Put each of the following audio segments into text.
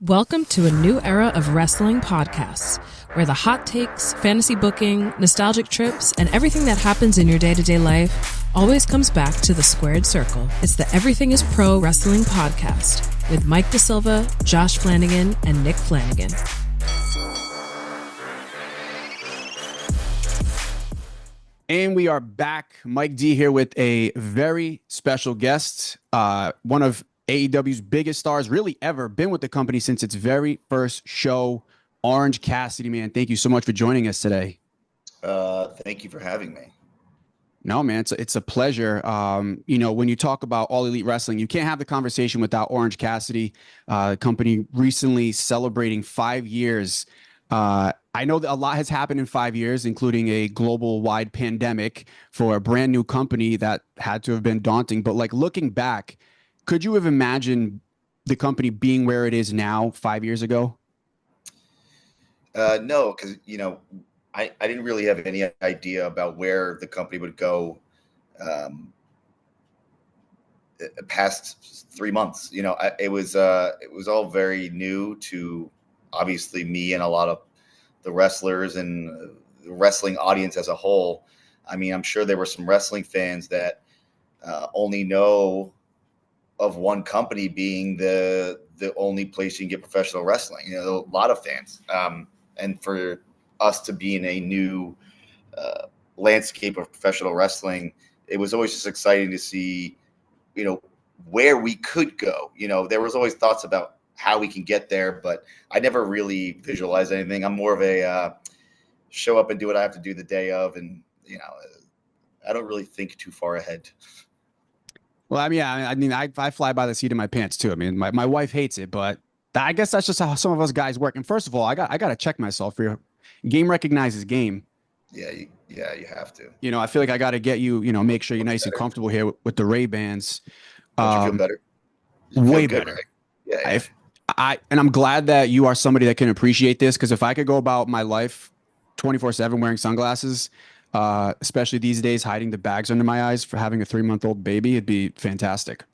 Welcome to a new era of wrestling podcasts, where the hot takes, fantasy booking, nostalgic trips, and everything that happens in your day-to-day life always comes back to the squared circle. It's the Everything is Pro Wrestling podcast with Mike DeSilva, Josh Flanagan, and Nick Flanagan. And we are back. Mike D here with a very special guest, one of AEW's biggest stars really ever, been with the company since its very first show, Orange Cassidy, man. Thank you so much for joining us today. Thank you for having me. No, man, it's a pleasure. When you talk about All Elite Wrestling, you can't have the conversation without Orange Cassidy. The company recently celebrating 5 years. I know that a lot has happened in 5 years, including a global-wide pandemic for a brand new company that had to have been daunting. But like looking back, could you have imagined the company being where it is now 5 years ago? No, because, I didn't really have any idea about where the company would go past 3 months. It was all very new to obviously me and a lot of the wrestlers and the wrestling audience as a whole. I mean, I'm sure there were some wrestling fans that only know of one company being the only place you can get professional wrestling. A lot of fans. And for us to be in a new landscape of professional wrestling, it was always just exciting to see, where we could go. There was always thoughts about how we can get there, but I never really visualized anything. I'm more of a show up and do what I have to do the day of. And, I don't really think too far ahead. Well, I fly by the seat of my pants too. I mean, my wife hates it, but I guess that's just how some of us guys work. And first of all, I got to check myself here. Game recognizes game. Yeah, you have to. I feel like I got to get you, make sure you're nice and comfortable here with the Ray-Bans. Don't you feel better? Way better. Right? Yeah. And I'm glad that you are somebody that can appreciate this, because if I could go about my life 24/7 wearing sunglasses, especially these days, hiding the bags under my eyes for having a 3-month-old baby, it'd be fantastic.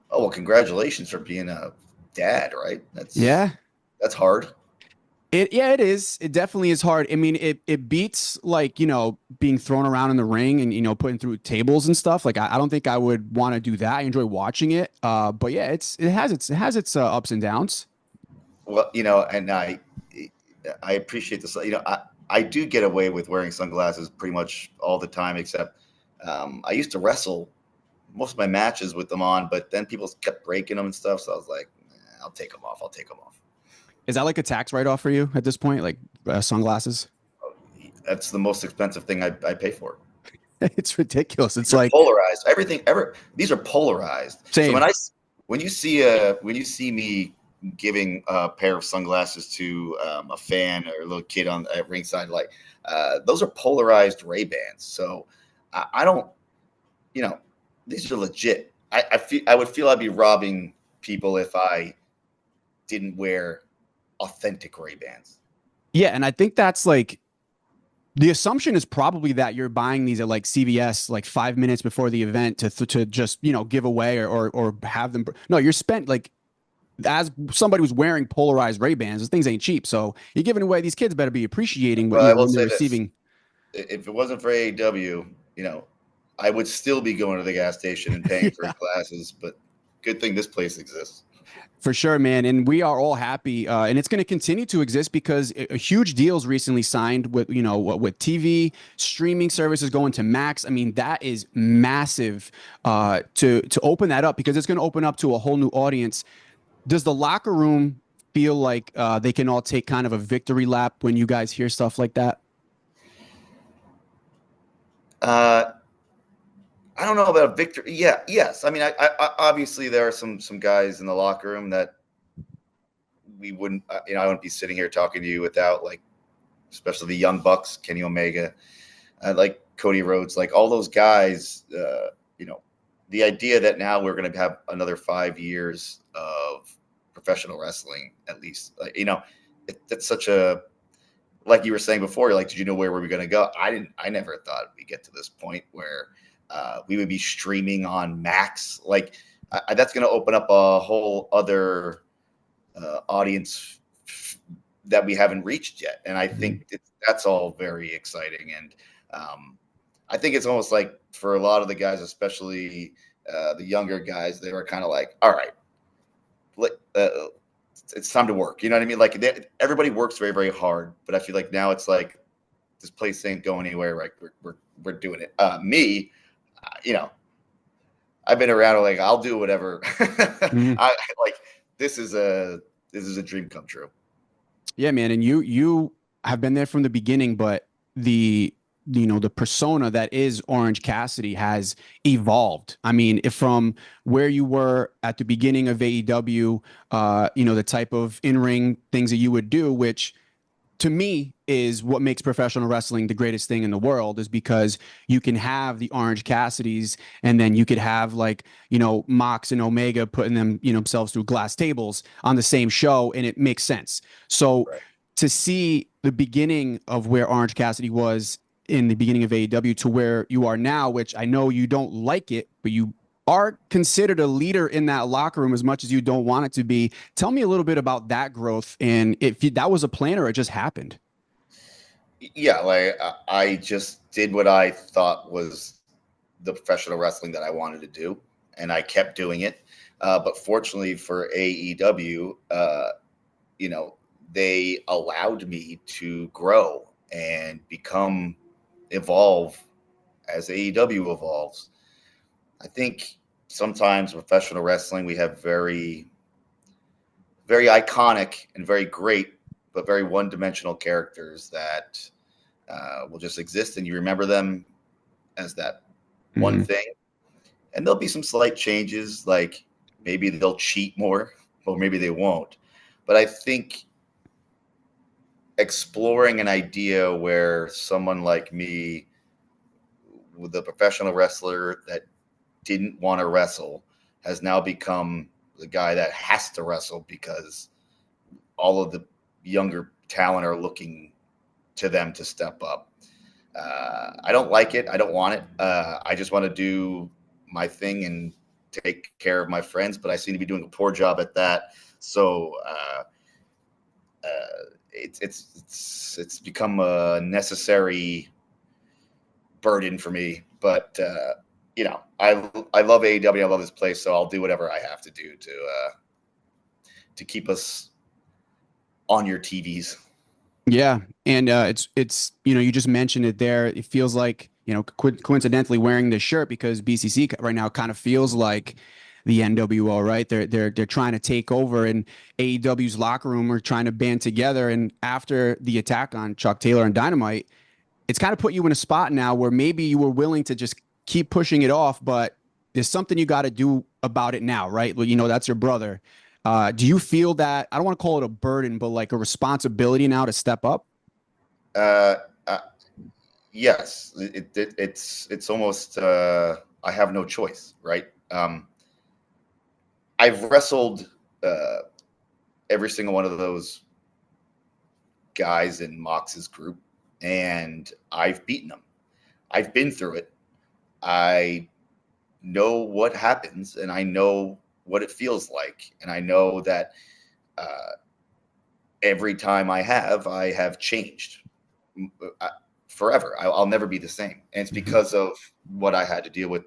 Oh, well, congratulations for being a dad, right? That's hard. It is. It definitely is hard. I mean, it beats being thrown around in the ring and putting through tables and stuff. Like I don't think I would want to do that. I enjoy watching it. But yeah, it has its ups and downs. Well, and I appreciate this. I do get away with wearing sunglasses pretty much all the time, except I used to wrestle most of my matches with them on, but then people kept breaking them and stuff. So I was like, I'll take them off. Is that like a tax write-off for you at this point, like sunglasses? That's the most expensive thing I pay for. It's ridiculous. It's They're like polarized. These are polarized. Same. So when you see me giving a pair of sunglasses to a fan or a little kid at ringside, those are polarized Ray-Bans. So I don't, these are legit. I would feel I'd be robbing people if I didn't wear authentic Ray-Bans. Yeah, and I think that's like the assumption is probably that you're buying these at like CVS like 5 minutes before the event to just give away or have them. No, you're spent like as somebody who's wearing polarized Ray-Bans. Those things ain't cheap, so you're giving away. These kids better be appreciating what when they're receiving. If it wasn't for AEW, I would still be going to the gas station and paying for glasses. But good thing this place exists. For sure, man. And we are all happy. And it's going to continue to exist because huge deals recently signed with, with TV streaming services going to Max. I mean, that is massive to open that up, because it's going to open up to a whole new audience. Does the locker room feel like they can all take kind of a victory lap when you guys hear stuff like that? I don't know about a victory. Yeah. Yes. I mean, I obviously there are some guys in the locker room that we wouldn't, I wouldn't be sitting here talking to you without, like, especially the Young Bucks, Kenny Omega, like Cody Rhodes, like all those guys, the idea that now we're going to have another 5 years of professional wrestling, at least, that's such a, like you were saying before, like, did you know where were we going to go? I never thought we'd get to this point where we would be streaming on Max. Like that's going to open up a whole other audience that we haven't reached yet. And I think that's all very exciting. And I think it's almost like for a lot of the guys, especially the younger guys, they were kind of like, all right, it's time to work. You know what I mean? Like everybody works very, very hard, but I feel like now it's like this place ain't going anywhere. Right? We're doing it. Me, I've been around. Like I'll do whatever. I like this is a dream come true. Yeah, man. And you have been there from the beginning, but the persona that is Orange Cassidy has evolved. I mean, if from where you were at the beginning of AEW, the type of in-ring things that you would do, which to me is what makes professional wrestling the greatest thing in the world, is because you can have the Orange Cassidys and then you could have Mox and Omega putting themselves through glass tables on the same show, and it makes sense. So right. To see the beginning of where Orange Cassidy was in the beginning of AEW to where you are now, which I know you don't like it, but you are considered a leader in that locker room as much as you don't want it to be. Tell me a little bit about that growth, and if that was a plan or it just happened. Yeah, like I just did what I thought was the professional wrestling that I wanted to do, and I kept doing it. But fortunately for AEW, they allowed me to grow and evolve as AEW evolves. I think sometimes professional wrestling, we have very, very iconic and very great, but very one-dimensional characters that will just exist, and you remember them as that one thing. And there'll be some slight changes, like maybe they'll cheat more, or maybe they won't. But I think exploring an idea where someone like me, with a professional wrestler that didn't want to wrestle, has now become the guy that has to wrestle because all of the younger talent are looking to them to step up. I don't like it. I don't want it. I just want to do my thing and take care of my friends, but I seem to be doing a poor job at that. So it's become a necessary burden for me. But I love AEW. I love this place, so I'll do whatever I have to do to keep us on your TVs. Yeah, and it's you just mentioned it there. It feels like coincidentally wearing this shirt because BCC right now kind of feels like the NWO, right? They're trying to take over, and AEW's locker room are trying to band together. And after the attack on Chuck Taylor and Dynamite, it's kind of put you in a spot now where maybe you were willing to just keep pushing it off, but there's something you got to do about it now, right? Well, that's your brother. Do you feel that, I don't want to call it a burden, but like a responsibility now to step up? Yes, it's almost I have no choice, right? I've wrestled every single one of those guys in Mox's group, and I've beaten them. I've been through it. I know what happens, and I know what it feels like, and I know that every time I have changed forever. I'll never be the same, and it's because of what I had to deal with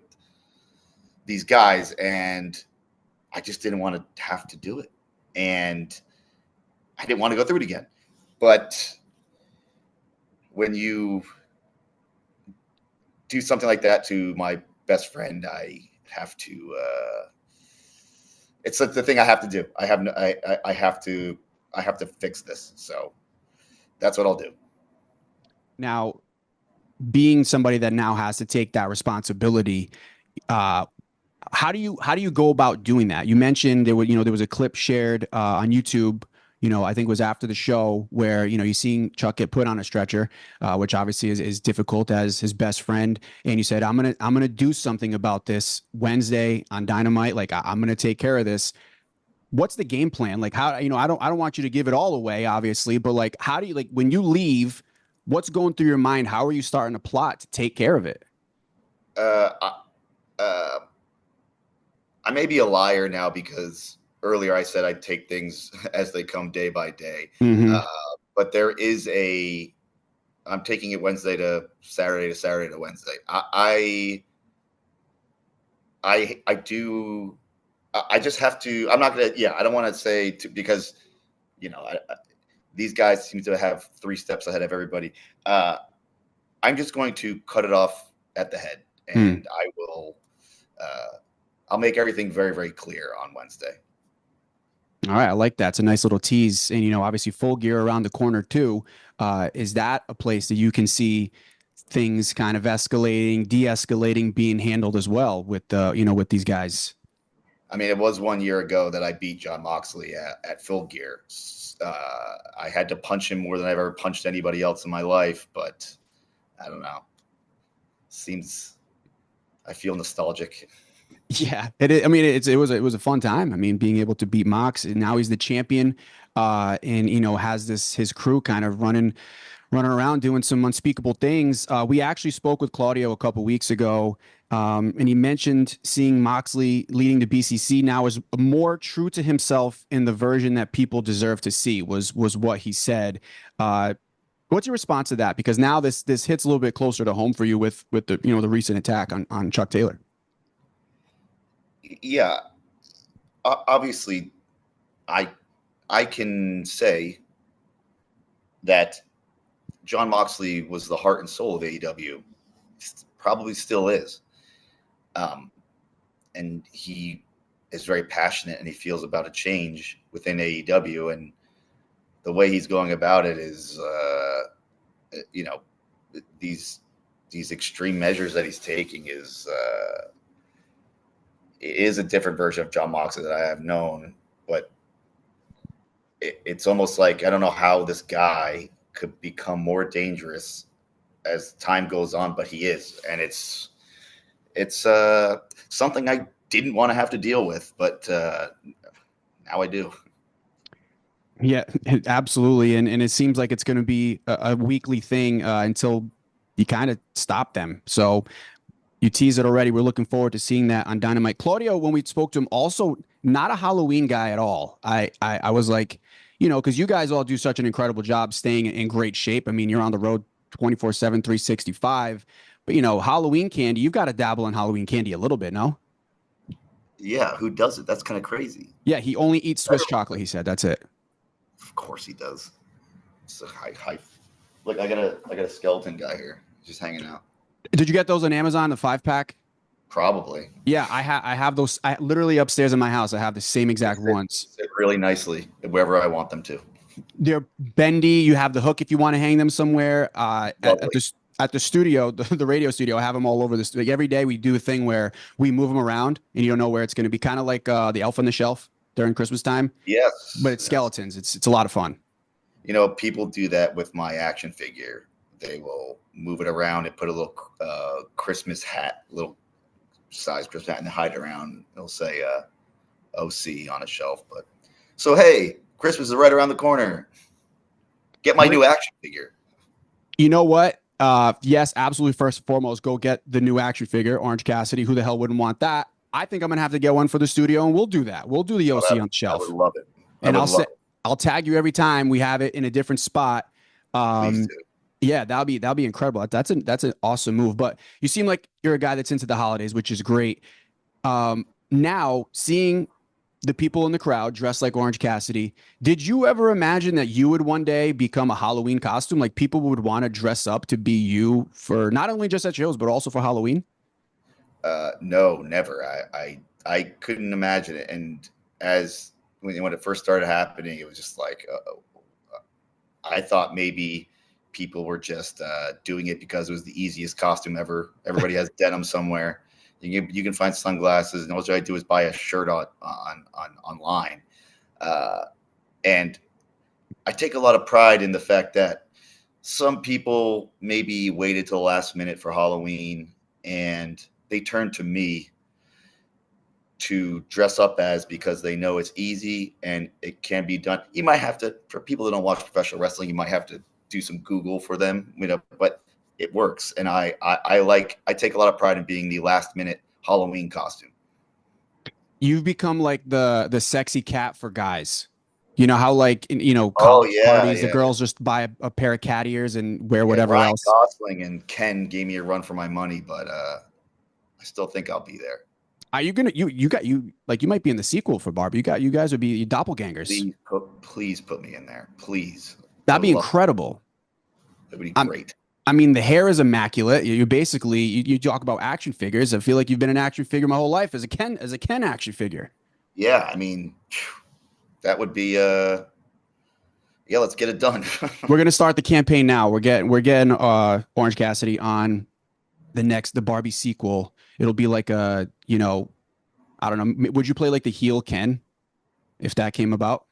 these guys, and I just didn't want to have to do it, and I didn't want to go through it again. But when you do something like that to my best friend, I have to. It's like the thing I have to do. I have to fix this. So that's what I'll do. Now, being somebody that now has to take that responsibility, how do you go about doing that? You mentioned there was a clip shared on YouTube. I think it was after the show where you seeing Chuck get put on a stretcher, which obviously is difficult as his best friend, and you said, I'm gonna do something about this Wednesday on Dynamite. Like I'm gonna take care of this. What's the game plan? Like how I don't want you to give it all away, obviously, but like how do you, like, when you leave, what's going through your mind? How are you starting to plot to take care of it? I may be a liar now because earlier I said I'd take things as they come day by day. Mm-hmm. But there is I'm taking it Wednesday to Saturday to Wednesday. I just have to. I'm not gonna. Yeah, I don't want to say because these guys seem to have 3 steps ahead of everybody. I'm just going to cut it off at the head, and I will. I'll make everything very, very clear on Wednesday. All right, I like that. It's a nice little tease, and obviously Full Gear around the corner too. Is that a place that you can see things kind of escalating, de-escalating, being handled as well with with these guys? I mean, it was 1 year ago that I beat John Moxley at Full Gear. I had to punch him more than I've ever punched anybody else in my life, but I don't know. I feel nostalgic. Yeah, I mean, it was a fun time. I mean, being able to beat Mox, and now he's the champion, and has his crew kind of running around doing some unspeakable things. We actually spoke with Claudio a couple weeks ago, and he mentioned seeing Moxley leading the BCC now is more true to himself in the version that people deserve to see. Was what he said. What's your response to that? Because now this hits a little bit closer to home for you with the the recent attack on Chuck Taylor. Yeah, obviously, I can say that John Moxley was the heart and soul of AEW, probably still is, and he is very passionate and he feels about a change within AEW, and the way he's going about it is, these extreme measures that he's taking is a different version of John Moxley that I have known, but it's almost like I don't know how this guy could become more dangerous as time goes on, but he is, and it's something I didn't want to have to deal with, but now I do. Yeah, absolutely, and it seems like it's going to be a weekly thing until you kind of stop them. So you tease it already. We're looking forward to seeing that on Dynamite. Claudio, when we spoke to him, also not a Halloween guy at all. I was like, because you guys all do such an incredible job staying in great shape. I mean, you're on the road 24/7, 365. But Halloween candy, you've got to dabble in Halloween candy a little bit, no? Yeah, who does it? That's kind of crazy. Yeah, he only eats Swiss chocolate. He said that's it. Of course he does. It's a high. Look, I got a skeleton guy here, just hanging out. Did you get those on Amazon, the 5-pack? Probably. Yeah, I have those. I literally upstairs in my house. I have the same exact ones. Sit really nicely wherever I want them to. They're bendy. You have the hook if you want to hang them somewhere. At the studio, the radio studio, I have them all over this. Like every day we do a thing where we move them around, and you don't know where it's going to be. Kind of like the Elf on the Shelf during Christmas time. Yes, but it's skeletons. It's a lot of fun. People do that with my action figure. They will move it around and put a little Christmas hat, little size Christmas hat, and hide it around. They'll say OC on a shelf. But so hey, Christmas is right around the corner. Get my new action figure. You know what? Yes, absolutely. First and foremost, go get the new action figure, Orange Cassidy. Who the hell wouldn't want that? I think I'm gonna have to get one for the studio, and we'll do that. We'll do the OC on the shelf. I would love it. And I'll tag you every time we have it in a different spot. Please do. Yeah, that'll be incredible. That's an awesome move. But you seem like you're a guy that's into the holidays, which is great. Now seeing the people in the crowd dressed like Orange Cassidy, did you ever imagine that you would one day become a Halloween costume? Like people would want to dress up to be you for not only just at shows, but also for Halloween? No, never. I couldn't imagine it. And when it first started happening, it was just like, I thought maybe people were just doing it because it was the easiest costume ever. Everybody has denim somewhere. You can find sunglasses, and all you do is buy a shirt online. And I take a lot of pride in the fact that some people maybe waited till the last minute for Halloween, and they turn to me to dress up as because they know it's easy and it can be done. You might have to, for people that don't watch professional wrestling, you might have to do some Google for them, but it works. And I take a lot of pride in being the last minute Halloween costume. You've become like the sexy cat for guys. You know how like Oh college yeah, parties, the yeah, girls just buy a pair of cat ears and wear yeah. whatever Ryan else. Gosling and Ken gave me a run for my money, but I still think I'll be there. Are you gonna you got you like you might be in the sequel for Barbie? You guys would be doppelgangers. Please put me in there, please. I That'd would be love that. incredible. It would be I'm great. I mean, the hair is immaculate. You basically you talk about action figures. I feel like you've been an action figure my whole life as a Ken action figure. Yeah, I mean, that would be yeah. Let's get it done. We're gonna start the campaign now. We're getting Orange Cassidy on the Barbie sequel. It'll be like I don't know. Would you play like the heel Ken if that came about?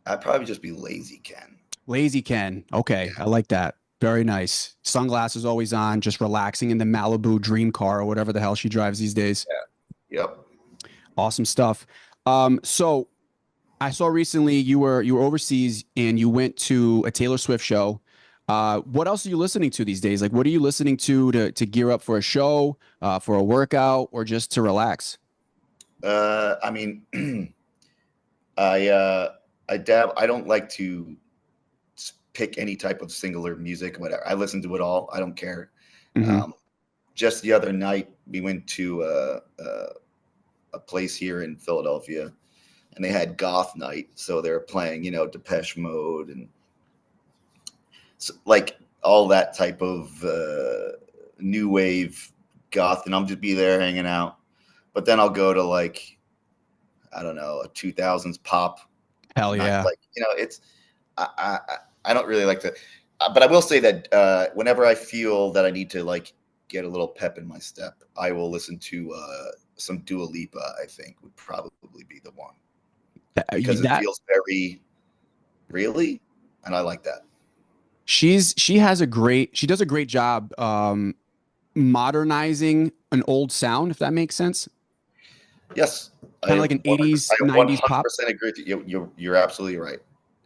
I'd probably just be lazy, Ken. Lazy Ken. Okay, I like that. Very nice. Sunglasses always on, just relaxing in the Malibu dream car or whatever the hell she drives these days. Yeah. Yep. Awesome stuff. So I saw recently you were overseas and you went to a Taylor Swift show. What else are you listening to these days? Like, what are you listening to gear up for a show, for a workout, or just to relax? I mean, I dab. I don't like to pick any type of singular music, whatever. I listen to it all. I don't care. Hmm. Just the other night, we went to a place here in Philadelphia, and they had goth night. So they were playing, Depeche Mode and like all that type of new wave goth, and I'll just be there hanging out. But then I'll go to like, I don't know, a 2000s pop. Hell Not yeah. like, it's I don't really like to, but I will say that whenever I feel that I need to like get a little pep in my step, I will listen to some Dua Lipa. I think would probably be the one because it That feels very really, and I like that. she does a great job modernizing an old sound, if that makes sense. Yes, Kind of like an 80s, 90s pop. 100% agree with you. You're absolutely right.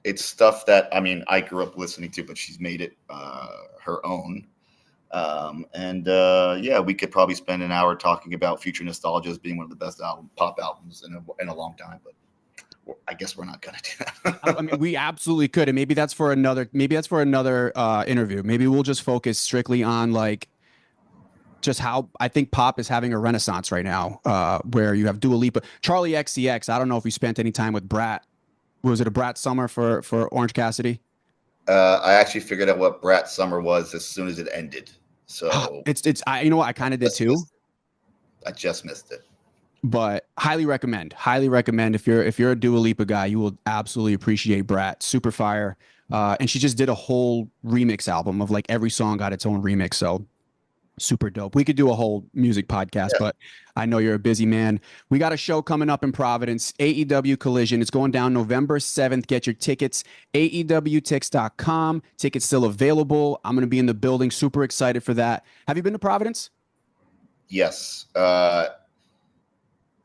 It's stuff that I mean I grew up listening to, but she's made it her own. And yeah, we could probably spend an hour talking about Future Nostalgia as being one of the best pop albums in a long time, but I guess we're not going to do that. I mean, we absolutely could, and maybe that's for another interview. Maybe we'll just focus strictly on like just how I think pop is having a renaissance right now, where you have Dua Lipa, Charlie XCX. I don't know if you spent any time with Brat. Was it a Brat summer for Orange Cassidy? I actually figured out what Brat Summer was as soon as it ended. So You know what, I kind of did too, I just missed it. but highly recommend if you're a Dua Lipa guy, you will absolutely appreciate Brat. Super fire. And she just did a whole remix album of like every song got its own remix. So super dope. We could do a whole music podcast, Yeah. but I know you're a busy man. We got a show coming up in Providence, AEW Collision. It's going down November 7th. Get your tickets, aewtix.com. Tickets still available. I'm going to be in the building. Super excited for that. Have you been to Providence? Yes.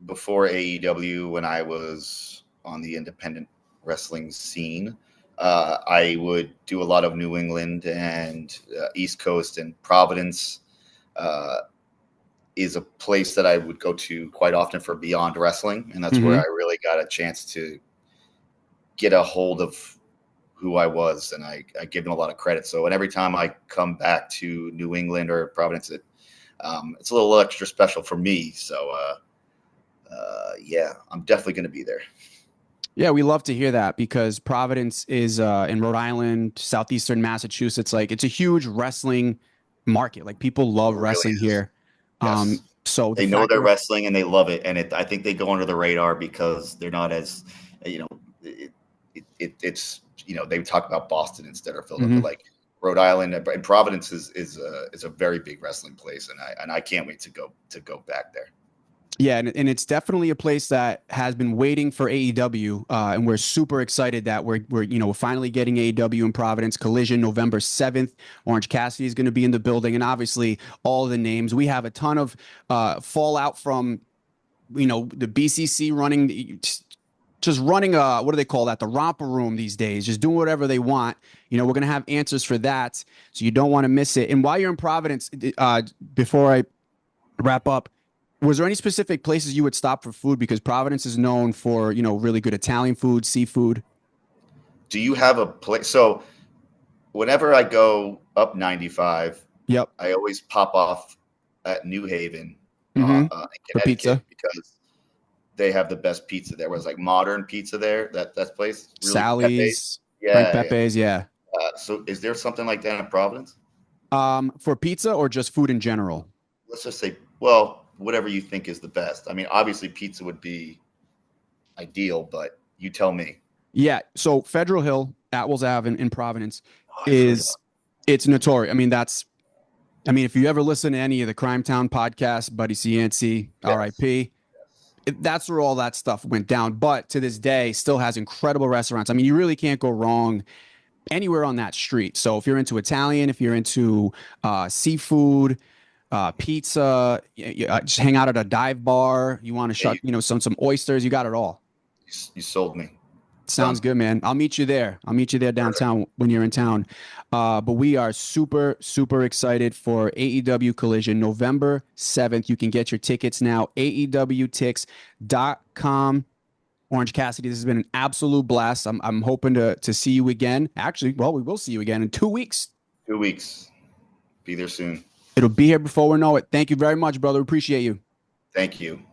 Before AEW, when I was on the independent wrestling scene, I would do a lot of New England and East Coast, and Providence is a place that I would go to quite often for Beyond Wrestling, and that's where I really got a chance to get a hold of who I was, and I give them a lot of credit. So, and every time I come back to New England or Providence, it's a little extra special for me. So, yeah, I'm definitely going to be there. Yeah, we love to hear that because Providence is in Rhode Island, southeastern Massachusetts. Like it's a huge wrestling market. Like people love It really wrestling is. here. Yes. So the They know fact their you're wrestling and they love it, and I think they go under the radar because they're not as, you know, it's they talk about Boston instead of Philadelphia, Mhm. like Rhode Island and Providence is a very big wrestling place, and I can't wait to go back there. Yeah, and it's definitely a place that has been waiting for AEW, and we're super excited that we're finally getting AEW in Providence. Collision November 7th. Orange Cassidy is going to be in the building, and obviously all the names. We have a ton of fallout from the BCC running. Just running what do they call that? The romper room these days, just doing whatever they want. We're going to have answers for that, so you don't want to miss it. And while you're in Providence, before I wrap up, Was there any specific places you would stop for food? Because Providence is known for, really good Italian food, seafood. Do you have a place? So whenever I go up 95, Yep. I always pop off at New Haven, Mm-hmm. in For Connecticut, pizza. because they have the best pizza there. It was like modern pizza there. That place, really Pepe's. Sally's, Frank Yeah, yeah. Pepe's, yeah. So is there something like that in Providence? For pizza or just food in general? Let's just say, well, whatever you think is the best. I mean, obviously pizza would be ideal, but you tell me. Yeah. So Federal Hill, Atwells Ave in Providence Oh, I've heard of it's notorious. If you ever listen to any of the Crime Town podcasts, Buddy Cianci, Yes. RIP, that's where all that stuff went down. But to this day, still has incredible restaurants. I mean, you really can't go wrong anywhere on that street. So if you're into Italian, if you're into seafood, pizza, just hang out at a dive bar. You want to shut, some oysters. You got it all. You sold me. Sounds good, man. I'll meet you there. I'll meet you there downtown when you're in town. But we are super, super excited for AEW Collision, November 7th. You can get your tickets now, aewtix.com. Orange Cassidy, this has been an absolute blast. I'm hoping to see you again. Actually, well, we will see you again in 2 weeks. 2 weeks. Be there soon. It'll be here before we know it. Thank you very much, brother. Appreciate you. Thank you.